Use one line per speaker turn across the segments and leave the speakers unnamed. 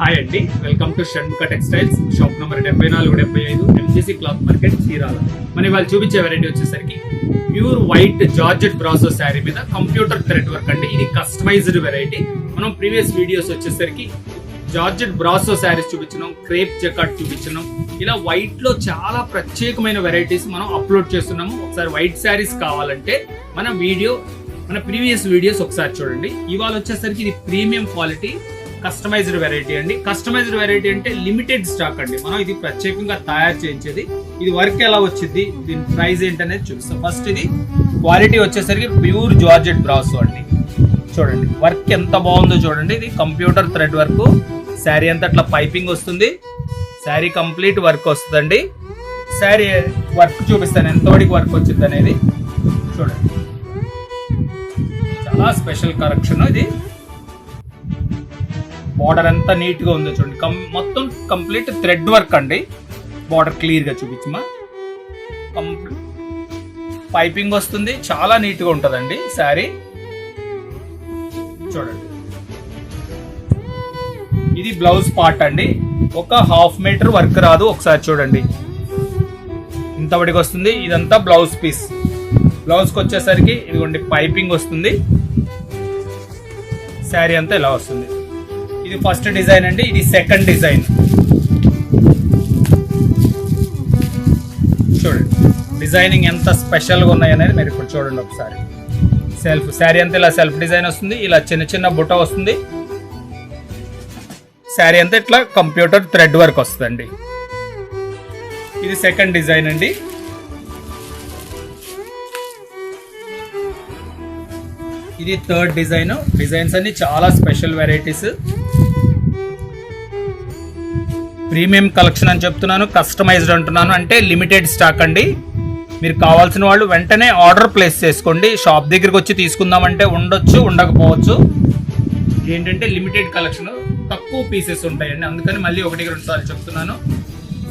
Hi అండి, welcome to Shanmukha textiles, shop number 7475 MGC cloth market Chirala. మనం ఇవాళ చూపించే వెరైటీ వచ్చేసరికి pure white georgette brasso sari మీద కంప్యూటర్ థ్రెడ్ వర్క్ అండి. ఇది కస్టమైజ్డ్ వెరైటీ. మనం ప్రీవియస్ వీడియోస్ వచ్చేసరికి జార్జెట్ బ్రాసో శారీస్ చూపించినాం, క్రేప్ జకాట్ చూపించినాం. ఇలా వైట్ లో చాలా ప్రత్యేకమైన వెరైటీస్ మనం అప్లోడ్ చేస్తున్నాము. ఒకసారి వైట్ శారీస్ కావాలంటే మన ప్రీవియస్ వీడియోస్ ఒకసారి చూడండి. ఇవాళ వచ్చేసరికి ఇది ప్రీమియం క్వాలిటీ కస్టమైజ్డ్ వెరైటీ అండి. కస్టమైజ్డ్ వెరైటీ అంటే లిమిటెడ్ స్టాక్ అండి. మనం ఇది ప్రత్యేకంగా తయారు చేయించేది. ఇది వర్క్ ఎలా వచ్చింది, దీని ప్రైస్ ఏంటనేది చూపిస్తాం. ఫస్ట్ ఇది క్వాలిటీ వచ్చేసరికి ప్యూర్ జార్జెట్ బ్రాసో అండి. చూడండి వర్క్ ఎంత బాగుందో చూడండి. ఇది కంప్యూటర్ థ్రెడ్ వర్క్. శారీ అంతా అట్లా పైపింగ్ వస్తుంది. శారీ కంప్లీట్ వర్క్ వస్తుందండి. శారీ వర్క్ చూపిస్తాను ఎంతవరకు వర్క్ వచ్చింది అనేది చూడండి. చాలా స్పెషల్ కలెక్షన్ ఇది. బార్డర్ అంతా నీట్ గా ఉందో చూడండి. మొత్తం కంప్లీట్ థ్రెడ్ వర్క్ అండి. బార్డర్ క్లియర్ గా చూపించమా. పైపింగ్ వస్తుంది. చాలా నీట్ గా ఉంటదండి శారీ. చూడండి ఇది బ్లౌజ్ పార్ట్ అండి. ఒక హాఫ్ మీటర్ వర్క్ రాదు. ఒకసారి చూడండి ఇంతవరకు వస్తుంది. ఇదంతా బ్లౌజ్ పీస్. బ్లౌజ్ కి వచ్చేసరికి ఇదిగోండి పైపింగ్ వస్తుంది. శారీ అంతా ఇలా వస్తుంది. ఇది ఫస్ట్ డిజైన్ అండి. ఇది సెకండ్ డిజైన్. చూడండి డిజైనింగ్ ఎంత స్పెషల్గా ఉన్నాయనేది మీరు ఇప్పుడు చూడండి ఒకసారి. సెల్ఫ్ శారీ అంతా ఇలా సెల్ఫ్ డిజైన్ వస్తుంది. ఇలా చిన్న చిన్న బుట్ట వస్తుంది. శారీ అంతా ఇట్లా కంప్యూటర్ థ్రెడ్ వర్క్ వస్తుందండి. ఇది సెకండ్ డిజైన్ అండి. ఇది థర్డ్ డిజైన్. డిజైన్స్ అన్ని చాలా స్పెషల్ వెరైటీస్. ప్రీమియం కలెక్షన్ అని చెప్తున్నాను, కస్టమైజ్డ్ అంటున్నాను. అంటే లిమిటెడ్ స్టాక్ అండి. మీరు కావాల్సిన వాళ్ళు వెంటనే ఆర్డర్ ప్లేస్ చేసుకోండి. షాప్ దగ్గరికి వచ్చి తీసుకుందామంటే ఉండొచ్చు, ఉండకపోవచ్చు. ఏంటంటే లిమిటెడ్ కలెక్షన్, తక్కువ పీసెస్ ఉంటాయండి. అందుకని మళ్ళీ 1-2 సార్లు చెప్తున్నాను.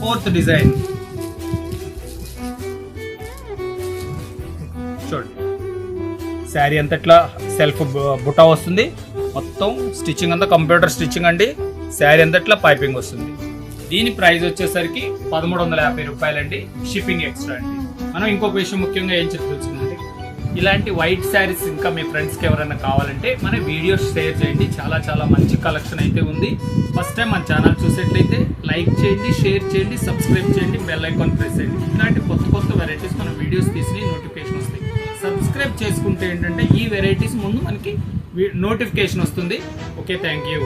ఫోర్త్ డిజైన్ చూడండి. శారీ అంతా ఇట్లా సెల్ఫ్ బుటా వస్తుంది. మొత్తం స్టిచ్చింగ్ అంతా కంప్యూటర్ స్టిచ్చింగ్ అండి. శారీ అంతా ఇట్లా పైపింగ్ వస్తుంది. దీని ప్రైస్ వచ్చేసరికి 1350 రూపాయలండి. షిప్పింగ్ ఎక్స్ట్రా అండి. మనం ఇంకొక విషయం ముఖ్యంగా ఏం తెలుసుకుందంటే, ఇలాంటి వైట్ శారీస్ ఇంకా మీ ఫ్రెండ్స్కి ఎవరైనా కావాలంటే మన వీడియోస్ షేర్ చేయండి. చాలా చాలా మంచి కలెక్షన్ అయితే ఉంది. ఫస్ట్ టైం మన ఛానల్ చూసేట్లయితే లైక్ చేయండి, షేర్ చేయండి, సబ్స్క్రైబ్ చేయండి, బెల్ ఐకాన్ ప్రెస్ చేయండి. ఇలాంటి కొత్త కొత్త వెరైటీస్ మన వీడియోస్ తీసి నోటిఫికేషన్ వస్తాయి. సబ్స్క్రైబ్ చేసుకుంటే ఏంటంటే ఈ వెరైటీస్ ముందు మనకి నోటిఫికేషన్ వస్తుంది. Okay, thank you.